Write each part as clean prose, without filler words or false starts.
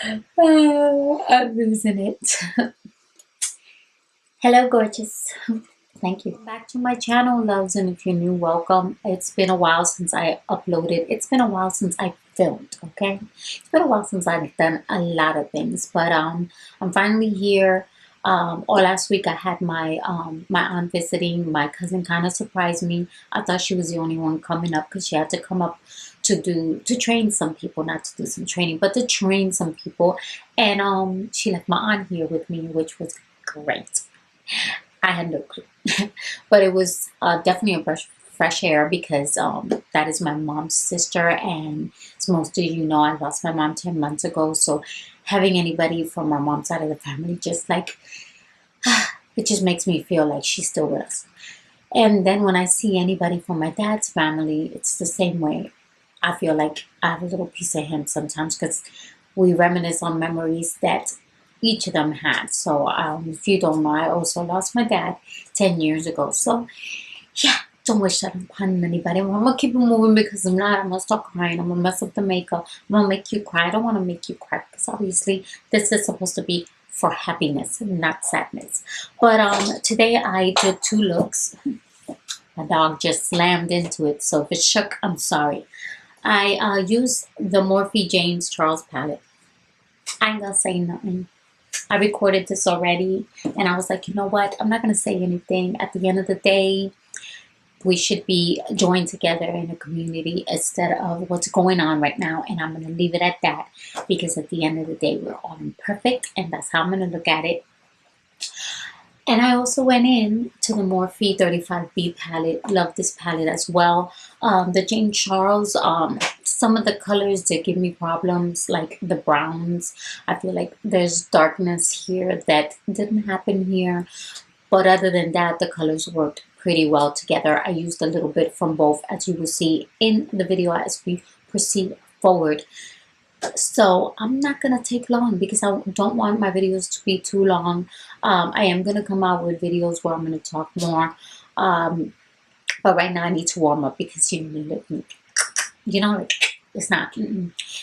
I'm losing it. Hello, gorgeous. Thank you. Back to my channel, loves, and if you're new, welcome. It's been a while since I uploaded. It's been a while since I filmed, okay? It's been a while since I've done a lot of things, but I'm finally here. Or last week I had my my aunt visiting. My cousin kind of surprised me. I thought she was the only one coming up because she had to come up to train some people, not to do some training, but to train some people. And she left my aunt here with me, which was great. I had no clue. But it was definitely a fresh air because that is my mom's sister, and as most of you know, I lost my mom 10 months ago. So having anybody from my mom's side of the family, just like, it just makes me feel like she's still with us. And then when I see anybody from my dad's family, it's the same way. I feel like I have a little piece of him sometimes because we reminisce on memories that each of them had. So if you don't know, I also lost my dad 10 years ago. So yeah, don't wish that upon anybody. I'm gonna keep it moving because I'm gonna start crying. I'm gonna mess up the makeup. I'm gonna make you cry. I don't want to make you cry because obviously this is supposed to be for happiness, not sadness. But today I did 2 looks. My dog just slammed into it, so if it shook, I'm sorry. I used the Morphe James Charles palette. I ain't gonna say nothing. I recorded this already, and I was like, you know what? I'm not gonna say anything. At the end of the day, we should be joined together in a community instead of what's going on right now. And I'm going to leave it at that because at the end of the day, we're all imperfect, and that's how I'm going to look at it. And I also went in to the Morphe 35B palette. Love this palette as well. The James Charles, some of the colors that give me problems, like the browns. I feel like there's darkness here that didn't happen here. But other than that, the colors worked pretty well together. I used a little bit from both, as you will see in the video as we proceed forward. So I'm not going to take long because I don't want my videos to be too long. I am going to come out with videos where I'm going to talk more. But right now I need to warm up because you know, it's not.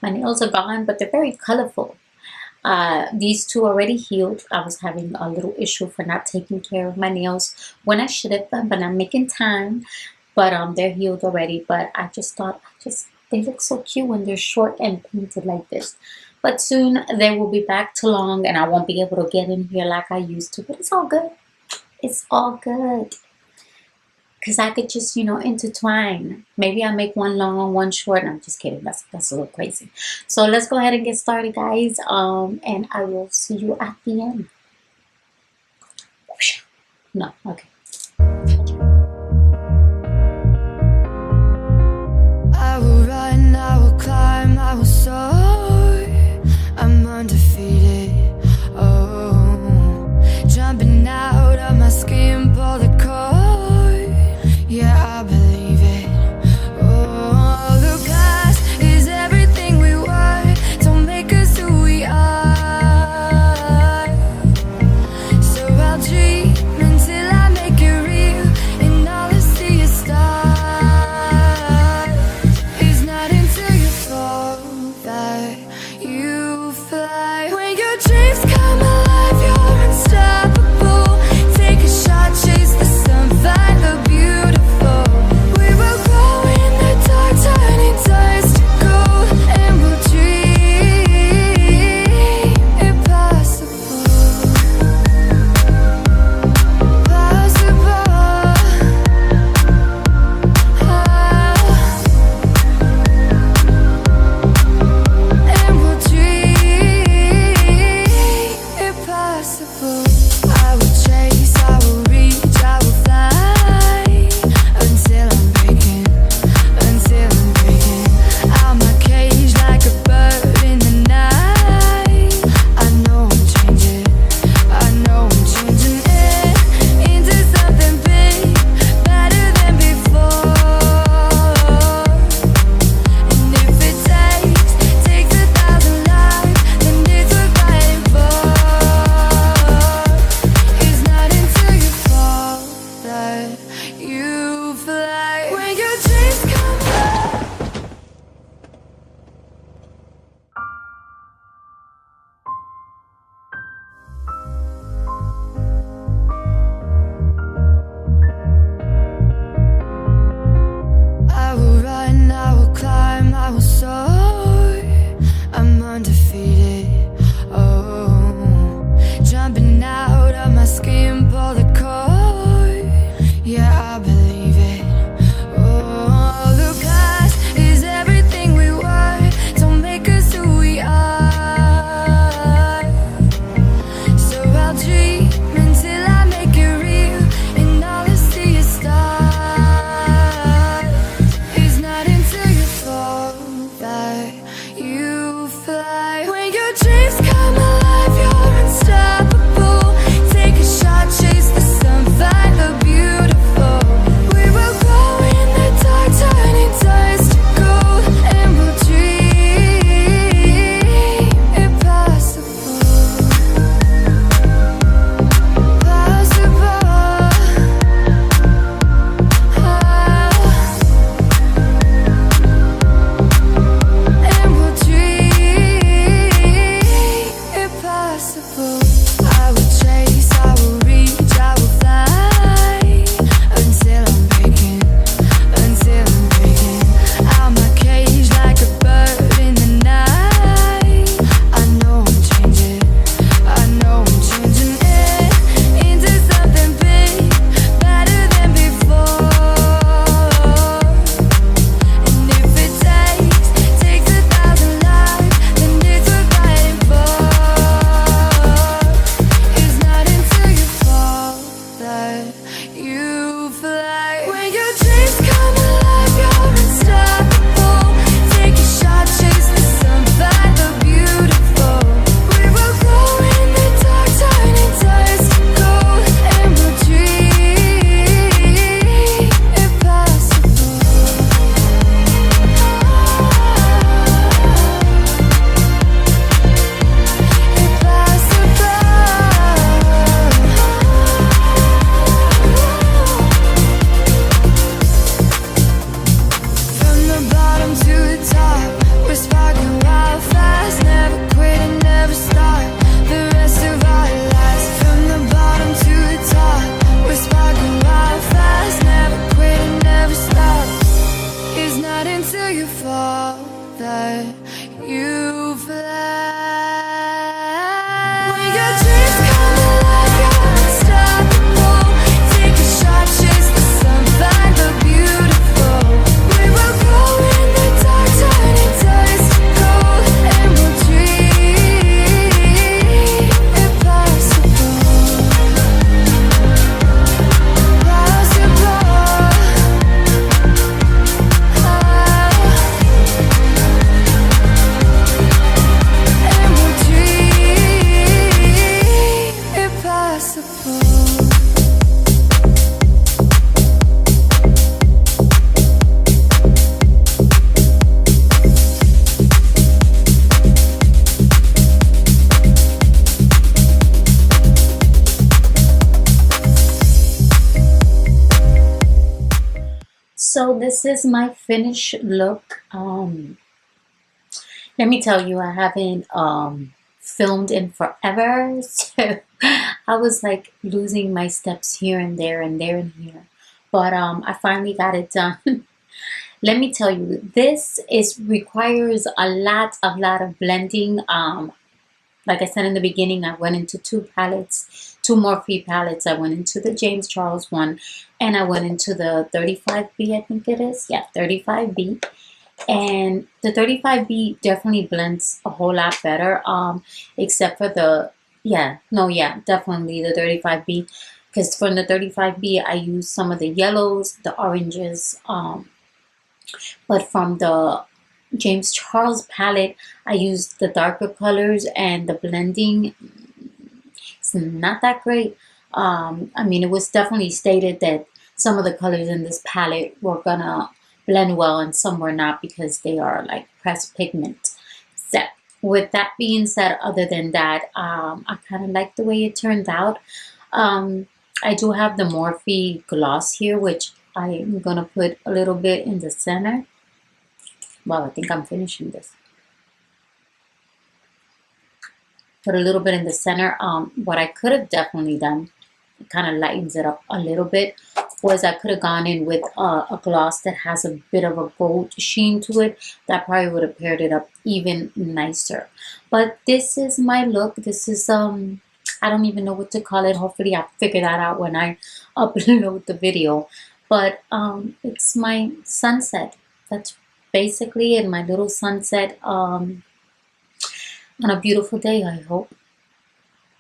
My nails are gone, but they're very colorful. These 2 already healed. I was having a little issue for not taking care of my nails when I should have done, but I'm making time. But they're healed already. But I just thought, they look so cute when they're short and painted like this. But soon they will be back to long, and I won't be able to get in here like I used to. But it's all good. It's all good. Because I could just, you know, intertwine. Maybe I make one long and one short. I'm just kidding. That's a little crazy. So let's go ahead and get started, guys. And I will see you at the end. No, okay. I will run, I will climb, I will soar. I'm undefeated. Oh, jumping out of my skin, pull the cord. Yeah, I believe it. Oh, the past is everything we were. Don't make us who we are. So I'll dream until I make it real, and all I see is stars. It's not until you fall that you fly. When your dreams come alive, you're unstoppable. Take a shot, chase the sun, find the beauty. Dream So this is my finished look. Let me tell you, I haven't filmed in forever, so I was like losing my steps here and there and there and here. But I finally got it done. Let me tell you, this requires a lot of blending. Like I said in the beginning, I went into two palettes, two Morphe palettes. I went into the James Charles one, and I went into the 35B, I think it is. Yeah, 35B. And the 35B definitely blends a whole lot better, except for definitely the 35B. Because from the 35B, I used some of the yellows, the oranges, but from the James Charles palette, I used the darker colors, and the blending, it's not that great. I mean, it was definitely stated that some of the colors in this palette were gonna blend well and some were not because they are like pressed pigment. So with that being said, other than that, I kind of like the way it turned out. I do have the Morphe gloss here, which I'm gonna put a little bit in the center. Well, I think I'm finishing this. Put a little bit in the center. What I could have definitely done, it kind of lightens it up a little bit, was I could have gone in with a gloss that has a bit of a gold sheen to it. That probably would have paired it up even nicer. But this is my look. This is, I don't even know what to call it. Hopefully I'll figure that out when I upload the video. But it's my sunset. That's basically in my little sunset on a beautiful day, I hope.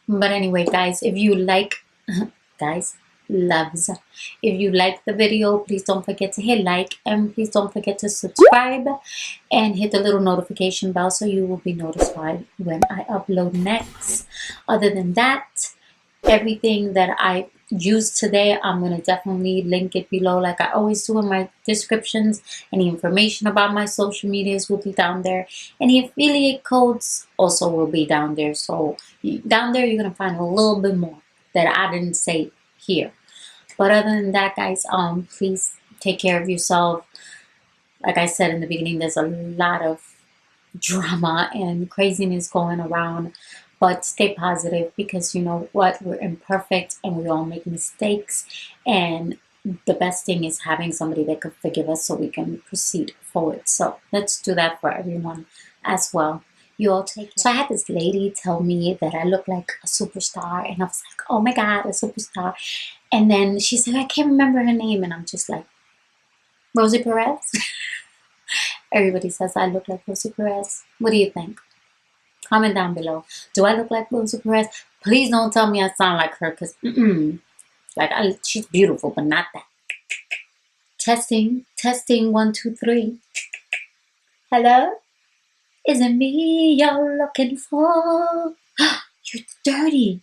But anyway, guys, if you like, guys, loves, if you like the video, please don't forget to hit like, and please don't forget to subscribe and hit the little notification bell so you will be notified when I upload next. Other than that, everything that I used today, I'm going to definitely link it below like I always do in my descriptions. Any information about my social medias will be down there. Any affiliate codes also will be down there. So down there you're going to find a little bit more that I didn't say here. But other than that, guys, please take care of yourself. Like I said in the beginning, there's a lot of drama and craziness going around. But stay positive, because you know what? We're imperfect and we all make mistakes. And the best thing is having somebody that could forgive us so we can proceed forward. So let's do that for everyone as well. You all take care. So I had this lady tell me that I look like a superstar. And I was like, oh my God, a superstar. And then she said, I can't remember her name. And I'm just like, Rosie Perez? Everybody says I look like Rosie Perez. What do you think? Comment down below. Do I look like Rosie Perez? Please don't tell me I sound like her, because she's beautiful, but not that. Testing, 1, 2, 3. Hello? Is it me you're looking for? You're dirty.